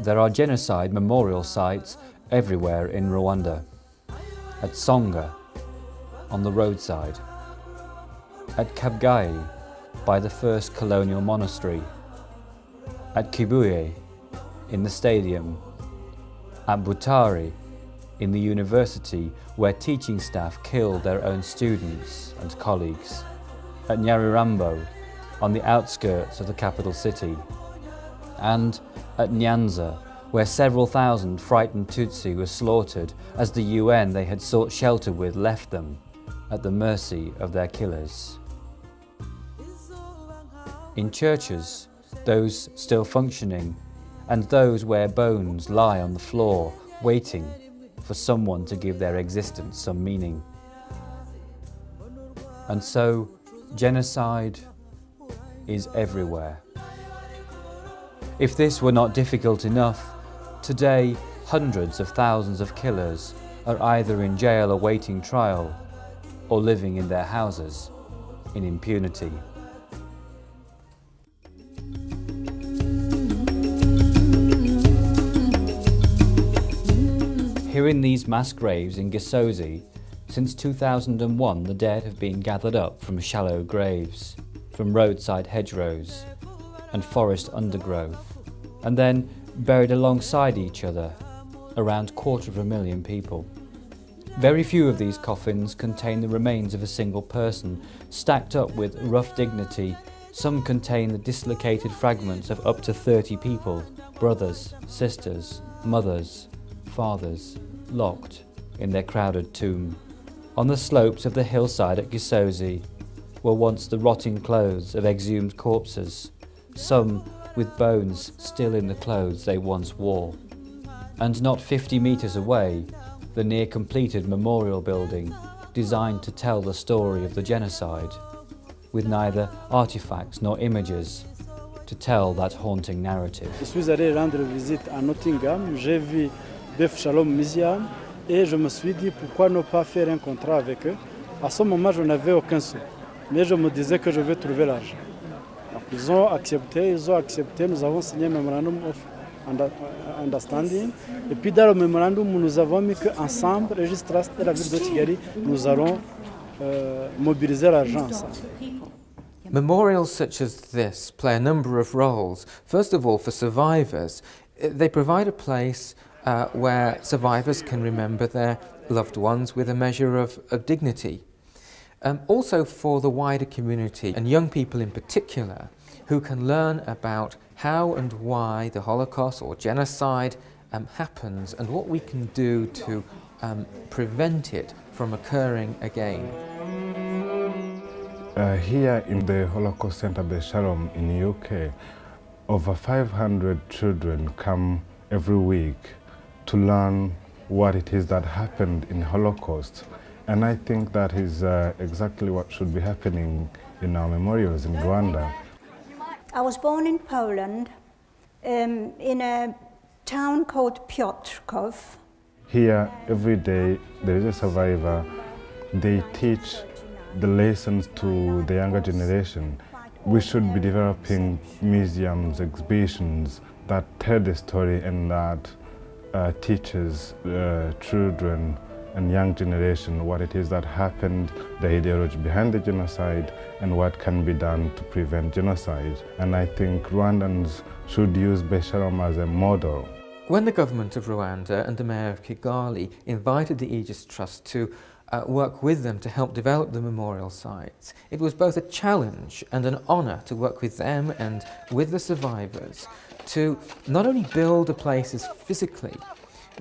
There are genocide memorial sites everywhere in Rwanda. At Songa, on the roadside. At Kabgayi, by the first colonial monastery. At Kibuye, in the stadium. At Butare, in the university where teaching staff killed their own students and colleagues. At Nyarirambo, on the outskirts of the capital city. And at Nyanza, where several thousand frightened Tutsi were slaughtered as the UN they had sought shelter with left them at the mercy of their killers. In churches, those still functioning, and those where bones lie on the floor, waiting for someone to give their existence some meaning. And so, genocide is everywhere. If this were not difficult enough, today hundreds of thousands of killers are either in jail awaiting trial or living in their houses in impunity. Here in these mass graves in Gisozi, since 2001 the dead have been gathered up from shallow graves, from roadside hedgerows and forest undergrowth, and then buried alongside each other, around 250,000 people. Very few of these coffins contain the remains of a single person, stacked up with rough dignity. Some contain the dislocated fragments of up to 30 people, brothers, sisters, mothers, fathers, locked in their crowded tomb. On the slopes of the hillside at Gisozi were once the rotting clothes of exhumed corpses, some with bones still in the clothes they once wore. And not 50 metres away, the near-completed memorial building designed to tell the story of the genocide, with neither artifacts nor images to tell that haunting narrative. Je suis allé rendre visite à Nottingham, j'ai vu Beth Shalom Museum et je me suis dit pourquoi ne pas faire un contrat avec eux. À ce moment, je n'avais aucun sou, mais je me disais que je vais trouver l'argent. Ils ont accepté, nous avons signé un memorandum of understanding. Et puis dans le memorandum, nous avons mis qu'ensemble, Registre Trust et la ville de Kigali, nous allons mobiliser l'argent. Memorials such as this play a number of roles. First of all, for survivors, they provide a place where survivors can remember their loved ones with a measure of dignity. Also for the wider community, and young people in particular, who can learn about how and why the Holocaust or genocide happens and what we can do to prevent it from occurring again. Here in the Holocaust Center Beth Shalom in the UK, over 500 children come every week to learn what it is that happened in Holocaust. And I think that is exactly what should be happening in our memorials in Rwanda. I was born in Poland, in a town called Piotrków. Here, every day, there is a survivor. They teach the lessons to the younger generation. We should be developing museums, exhibitions that tell the story and that teaches children and young generation what it is that happened, the ideology behind the genocide, and what can be done to prevent genocide. And I think Rwandans should use Beth Shalom as a model. When the government of Rwanda and the mayor of Kigali invited the Aegis Trust to work with them to help develop the memorial sites, it was both a challenge and an honour to work with them and with the survivors to not only build the places physically,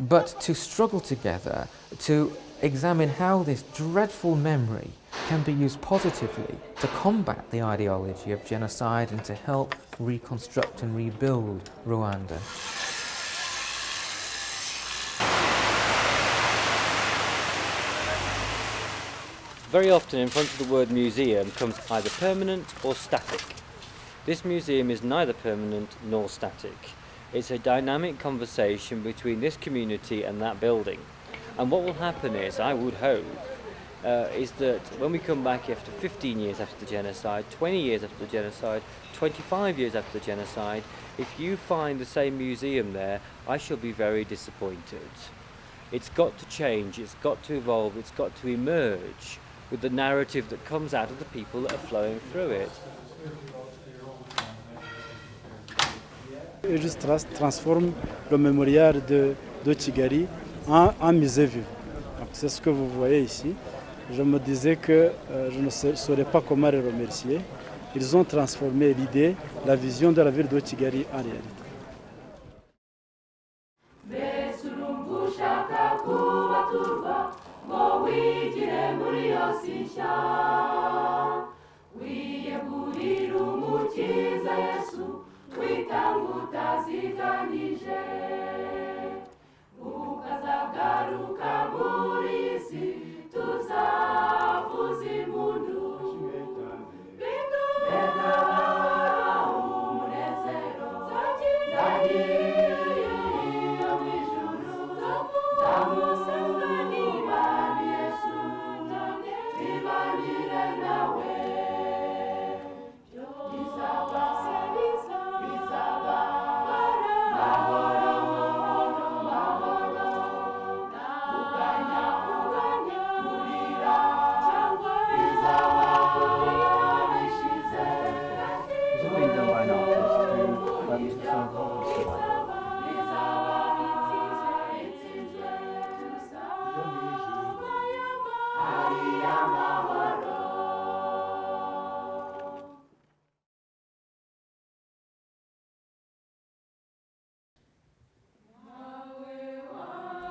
but to struggle together to examine how this dreadful memory can be used positively to combat the ideology of genocide and to help reconstruct and rebuild Rwanda. Very often in front of the word museum comes either permanent or static. This museum is neither permanent nor static. It's a dynamic conversation between this community and that building. And what will happen is, I would hope, is that when we come back after 15 years after the genocide, 20 years after the genocide, 25 years after the genocide, if you find the same museum there, I shall be very disappointed. It's got to change, it's got to evolve, it's got to emerge with the narrative that comes out of the people that are flowing through it. Aegis Trust transforme le mémorial de Kigali en musée vivant. C'est ce que vous voyez ici. Je me disais que je ne saurais pas comment les remercier. Ils ont transformé l'idée, la vision de la ville de Kigali en réalité.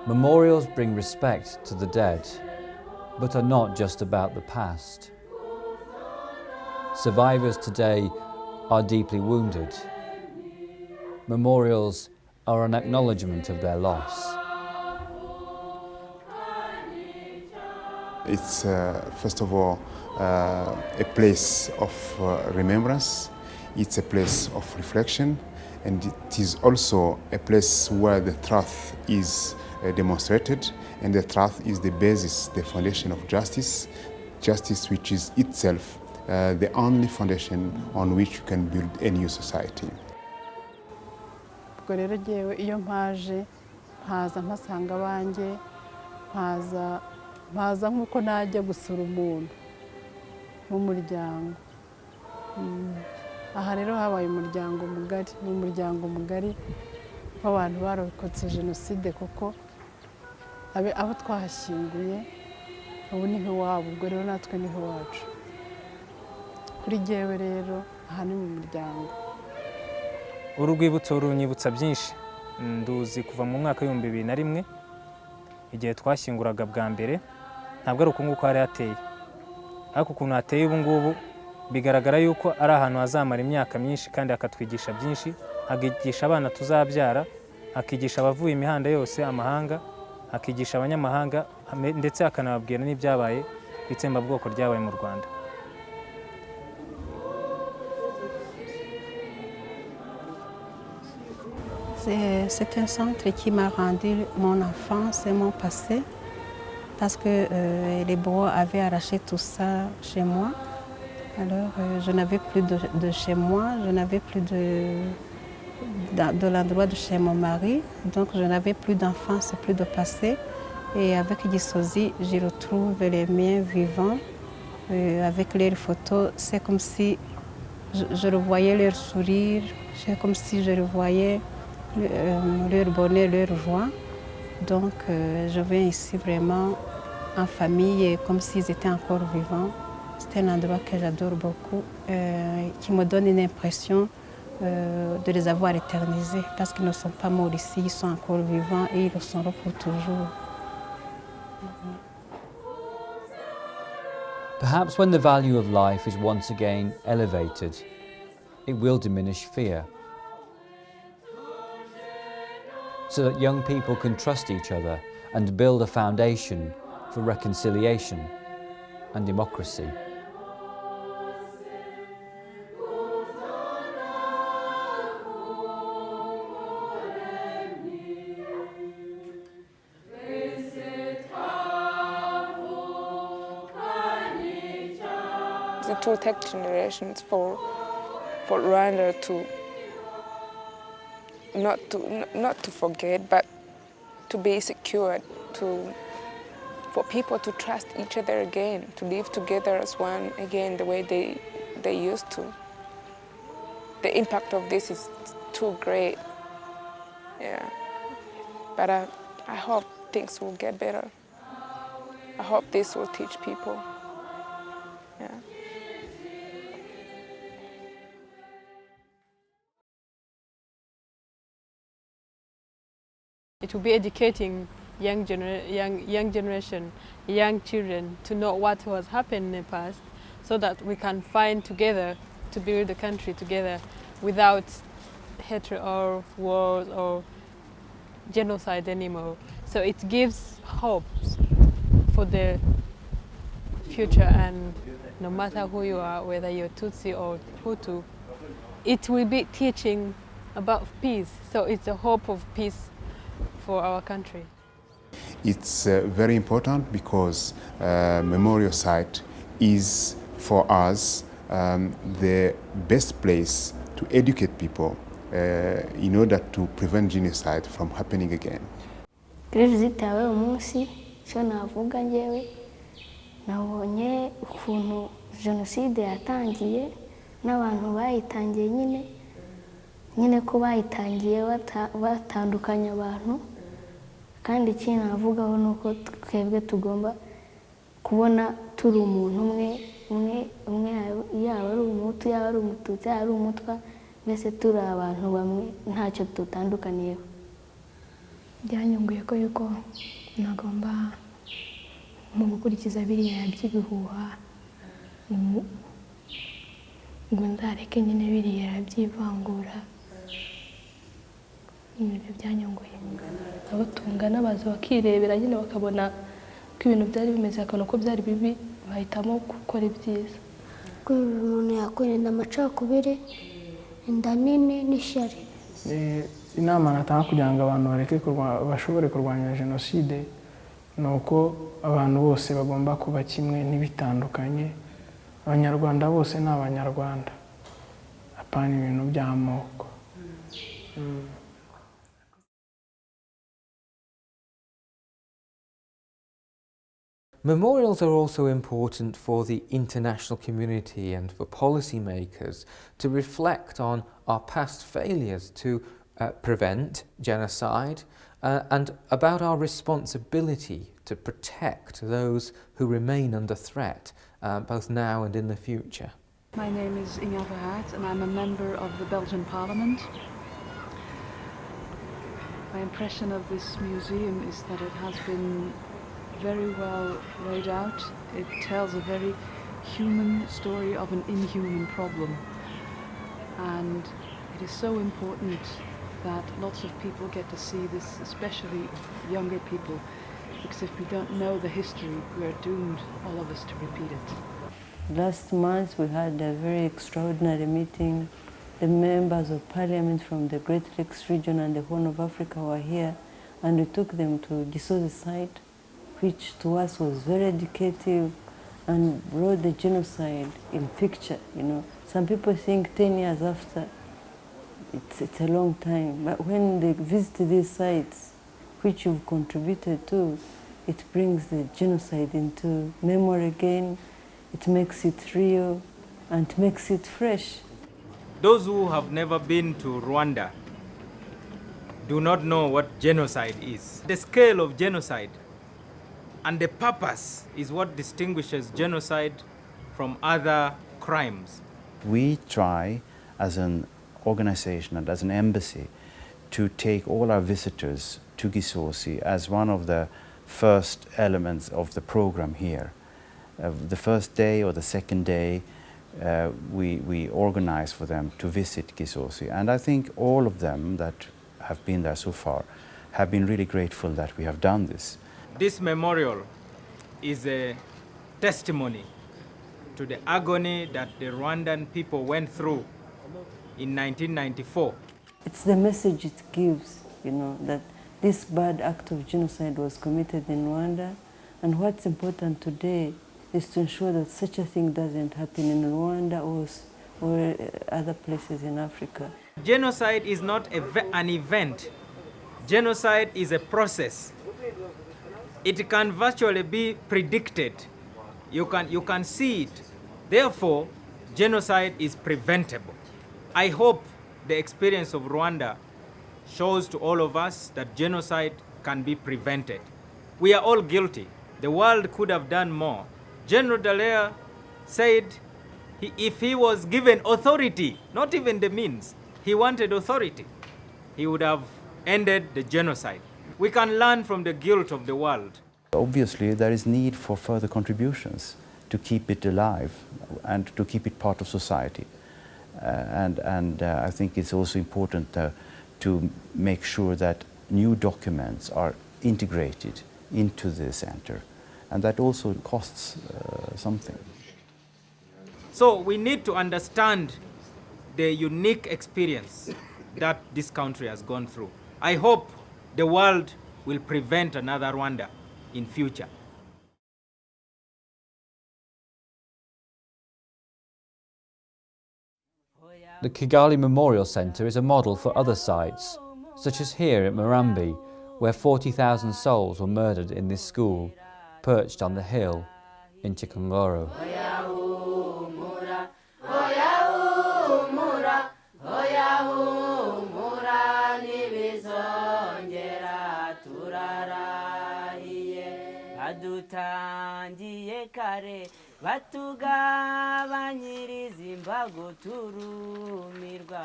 Memorials bring respect to the dead, but are not just about the past. Survivors today are deeply wounded. Memorials are an acknowledgement of their loss. It's first of all a place of remembrance, it's a place of reflection, and it is also a place where the truth is demonstrated, and the truth is the basis, the foundation of justice, justice which is itself the only foundation on which you can build a new society. Ubwo rero jyewe iyo mpaje mpaza mpasanga abanjye mpaza nk'uko najya gusura umuntu w'umuryango. Aha rero habaye umuryango mugari, ni umuryango mugari w'abantu barokotse jenoside kuko abo twahashyinguye ubu niho iwabo, ubwo rero natwe niho iwacu. Kuri jyewe rero aha ni mu muryango. Uru rwibutso runyibutsa byinshi. Nduzi kuva mu mwaka w'2001 igihe twashyinguraga bwa mbere, ntabwo ari uko nguko hari hateye, ariko ukuntu hateye ubu ngubu bigaragara yuko ari ahantu hazamara imyaka myinshi kandi akatwigisha byinshi, akigisha abana tuzabyara, akigisha abavuye imihanda yose amahanga, akigisha abanyamahanga, ndetse akanababwira n'ibyabaye ku itsembabwoko ryabaye mu Rwanda. C'est un centre qui m'a rendu mon enfance et mon passé, parce que les Boers avaient arraché tout ça chez moi. Alors je n'avais plus de chez moi, je n'avais plus de l'endroit de chez mon mari, donc je n'avais plus d'enfance, plus de passé. Et avec Gisozi, je retrouve les miens vivants, avec leurs photos. C'est comme si je revoyais leur sourire, c'est comme si je revoyais leur bonheur, leur joie. Donc je viens ici vraiment en famille, comme s'ils étaient encore vivants. C'est un endroit que j'adore beaucoup, qui me donne une impression de les avoir éternisés, parce qu'ils ne sont pas morts ici, ils sont encore vivants et ils le seront pour toujours. Perhaps when the value of life is once again elevated, it will diminish fear, so that young people can trust each other and build a foundation for reconciliation and democracy. It will take generations for Rwanda to not to forget, but to be secured, for people to trust each other again, to live together as one again the way they used to. The impact of this is too great. Yeah. But I hope things will get better. I hope this will teach people. Yeah. It will be educating young generation, young children to know what was happened in the past, so that we can find together to build the country together without hatred or wars or genocide anymore. So it gives hope for the future, and no matter who you are, whether you're Tutsi or Hutu, it will be teaching about peace. So it's a hope of peace for our country. It's very important because memorial site is for us the best place to educate people in order to prevent genocide from happening again. Kuri viziti yawe umunsi cyo navuga ngewe nabonye ukuntu jenoside yatangiye n'abantu bayitangiye nyine ko bayitangiye batandukanya abantu, kandi ikindi navugaho nuko twebwe tugomba kubona turi umuntu umwe yaba ari umutu, yaba ari umututsi, yaba ari umutwa, mbese turi abantu bamwe ntacyo dutandukaniyeho. Byanyunguye ko yuko nagomba mu gukurikiza biriya by'ibihuha ngo ndareke nyine biriya by'ivangura. Ibyo byanyunguye. Abo tungana baza bakirebera nyine bakabona ko ibintu byari bimeze, akabona ko byari bibi, bahitamo gukora ibyiza. Ko umuntu yakwirinda amacakubiri, inda nini n'ishyari. Inama natanga kugira ngo abantu bareke bashobore kurwanya jenoside ni uko abantu bose bagomba kuba kimwe n'ibitandukanye. Abanyarwanda bose ni abanyarwanda, apana ibintu by'amoko. Memorials are also important for the international community and for policymakers to reflect on our past failures to prevent genocide and about our responsibility to protect those who remain under threat, both now and in the future. My name is Inga Verhaert and I'm a member of the Belgian Parliament. My impression of this museum is that it has been very well laid out. It tells a very human story of an inhuman problem, and it is so important that lots of people get to see this, especially younger people, because if we don't know the history, we are doomed, all of us, to repeat it. Last month we had a very extraordinary meeting. The members of parliament from the Great Lakes region and the Horn of Africa were here, and we took them to Gisozi site, which to us was very educative and brought the genocide in picture. You know, some people think 10 years after, it's a long time, but when they visit these sites, which you've contributed to, it brings the genocide into memory again, it makes it real, and makes it fresh. Those who have never been to Rwanda do not know what genocide is. The scale of genocide and the purpose is what distinguishes genocide from other crimes. We try as an organization and as an embassy to take all our visitors to Gisozi as one of the first elements of the program here. The first day or the second day we organize for them to visit Gisozi, and I think all of them that have been there so far have been really grateful that we have done this. This memorial is a testimony to the agony that the Rwandan people went through in 1994. It's the message it gives, you know, that this bad act of genocide was committed in Rwanda, and what's important today is to ensure that such a thing doesn't happen in Rwanda or other places in Africa. Genocide is not an event. Genocide is a process. It can virtually be predicted. You can see it. Therefore, genocide is preventable. I hope the experience of Rwanda shows to all of us that genocide can be prevented. We are all guilty. The world could have done more. General Dallaire said if he was given authority, not even the means, he wanted authority, he would have ended the genocide. We can learn from the guilt of the world. Obviously, there is need for further contributions to keep it alive and to keep it part of society. I think it's also important to make sure that new documents are integrated into the center, and that also costs something. So we need to understand the unique experience that this country has gone through. I hope the world will prevent another Rwanda in future. The Kigali Memorial Centre is a model for other sites, such as here at Murambi, where 40,000 souls were murdered in this school, perched on the hill in Chikongoro. Badutangiye kare batugabanyiriza imbago turumirwa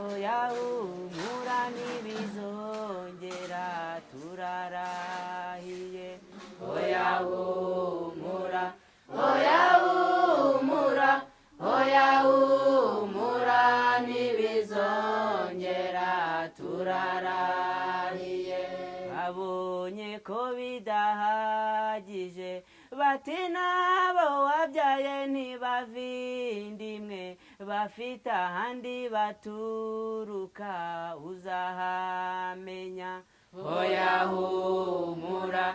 oya humura ntibizongera turarahiye oya humura ntibizongera turarahiye abonye ko bidahagije bati nabo wabyaye ntibavindimwe bafite ahandi baturuka uzahamenya oya humura